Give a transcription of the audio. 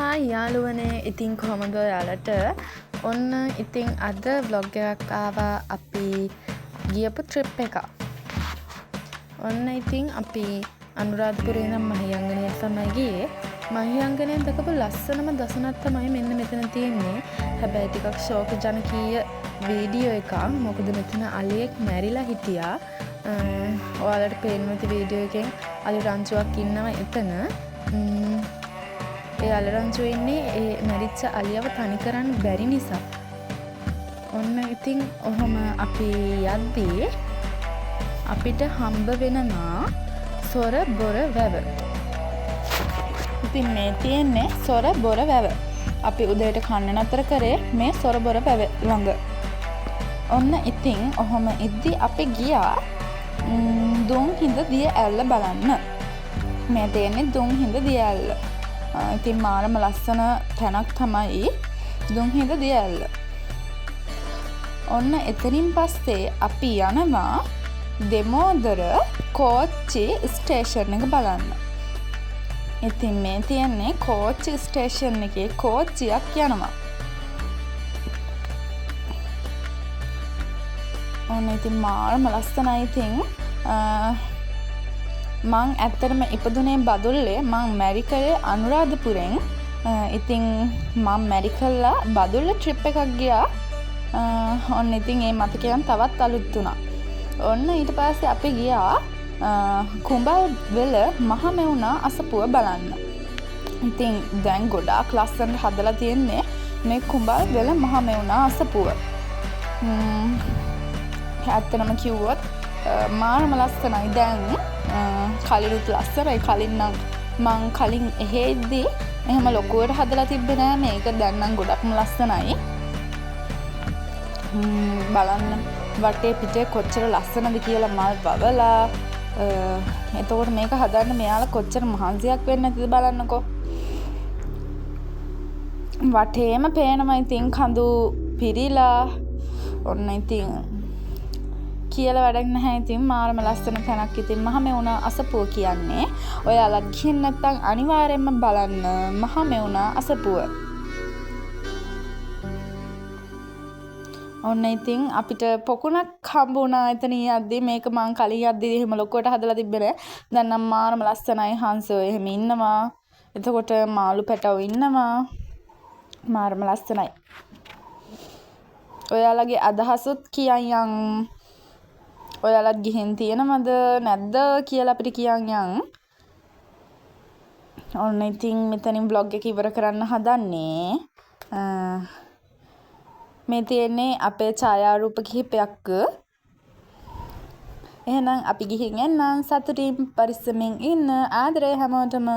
Hi යාළුවනේ ඉතින් කොහොමද ඔයාලට ඔන්න ඉතින් අද vlog එකක් ආවා අපි ගියපු ට්‍රිප් එක. ඔන්න ඉතින් අපි අනුරාධපුරේ ඉඳන් මහියංගනයට තමයි ගියේ. මහියංගනයෙන් දැකපු ලස්සනම දසුනක් තමයි මෙන්න මෙතන තියෙන්නේ. හැබැයි ටිකක් ශෝකජනකීය වීඩියෝ එකක්. මොකද මෙතන අලියෙක් මැරිලා හිටියා. ඔයාලට පේන්න ඇති වීඩියෝ එකෙන් අලි රංචුවක් ඉන්නවා එතන. ඒ අලරංචු ඉන්නේ ඒ මැරිච්ච අලියව තනි කරන්න බැරි නිසා. ඔන්න ඉතින් ඔහොම අපි යද්දී අපිට හම්බ වෙනවා සොර බොර වැව. ඉතින් මේ තියෙන්නේ සොර බොර වැව. අපි උදේට කන්න නතර කරේ මේ සොර බොර වැව ළඟ. ඔන්න ඉතින් ඔහොම ඉද්දි අපි ගියා දුම් හිඳ දිය ඇල්ල බලන්න. මේ තියෙන්නේ දුම් හිඳ දිය ඇල්ල. ඉතින් මාරම ලස්සන තැනක් තමයි දුම්හිඳ දිය ඇල්ල. ඔන්න එතනින් පස්සේ අපි යනවා දෙමෝදර කෝච්චි ස්ටේෂන් එක බලන්න. ඉතින් මේ තියෙන්නේ කෝච්චි ස්ටේෂන් එකේ කෝච්චියක් යනවා. ඔන්න ඉතින් මාරම ලස්සනයි. ඉතින් මං ඇත්තටම ඉපදුනේ බදුල්ලේ. මං මැරි කරේ අනුරාධපුරෙන්. ඉතින් මං මැරි කළා බදුල්ල ට්‍රිප් එකක් ගියා. ඔන්න ඉතින් ඒ මතකයන් තවත් අලුත් වුණා. ඔන්න ඊට පස්සේ අපි ගියා කුඹල්වෙල මහමෙවුනා අසපුව බලන්න. ඉතින් දැන් ගොඩාක් ලස්සනට හදලා තියෙන්නේ මේ කුඹල්වෙල මහමෙවුනා අසපුව. ඇත්තටම කිව්වොත් මාරම ලස්සනයි. දැන් කලිනුත් ලස්සනයි. කලින් නම් මං කලින් එහෙද්දී එහෙම ලොකුවට හදලා තිබ්බේ නෑ. මේක දැන් නම් ගොඩක්ම ලස්සනයි. බලන්න වටේ පිටේ කොච්චර ලස්සනද කියලා මල් වවලා. එතකොට මේක හදන්න මෙයාලා කොච්චර මහන්සියක් වෙන්නේ නැතිද බලන්නකෝ. වටේම පේනවා ඉතින් කඳු පිරීලා. ඔන්න ඉතින් කියලා වැඩක් නැහැ. ඉතින් මාරම ලස්සන තැනක්. ඉතින් මහමෙවුනා අසපුව කියන්නේ ඔයාලා ගිහින් නැත්නම් අනිවාර්යෙන්ම බලන්න මහමෙවුනා අසපුව. ඔන්න ඉතින් අපිට පොකුණක් හම්බ වුණා එතන යද්දී. මේක මං කලින් යද්දී එහෙම ලොකුවට හදලා තිබ්බේ නෑ. දැන් නම් මාරම ලස්සනයි. හංසෝ එහෙම ඉන්නවා. එතකොට මාළු පැටවෝ ඉන්නවා. මාරම ලස්සනයි. ඔයාලගේ අදහසුත් කියන්. ඔයාලත් ගිහින් තියෙනවද නැද්ද කියලා අපිට කියන්. ඔන්න ඉතින් මෙතනින් vlog එක ඉවර කරන්න හදන්නේ. මේ තියෙන්නේ අපේ ඡායාරූප කිහිපයක්. එහෙනම් අපි ගිහින් එන්නම්. සතුටින් පරිස්සමින් ඉන්න. ආදරේ හැමෝටම.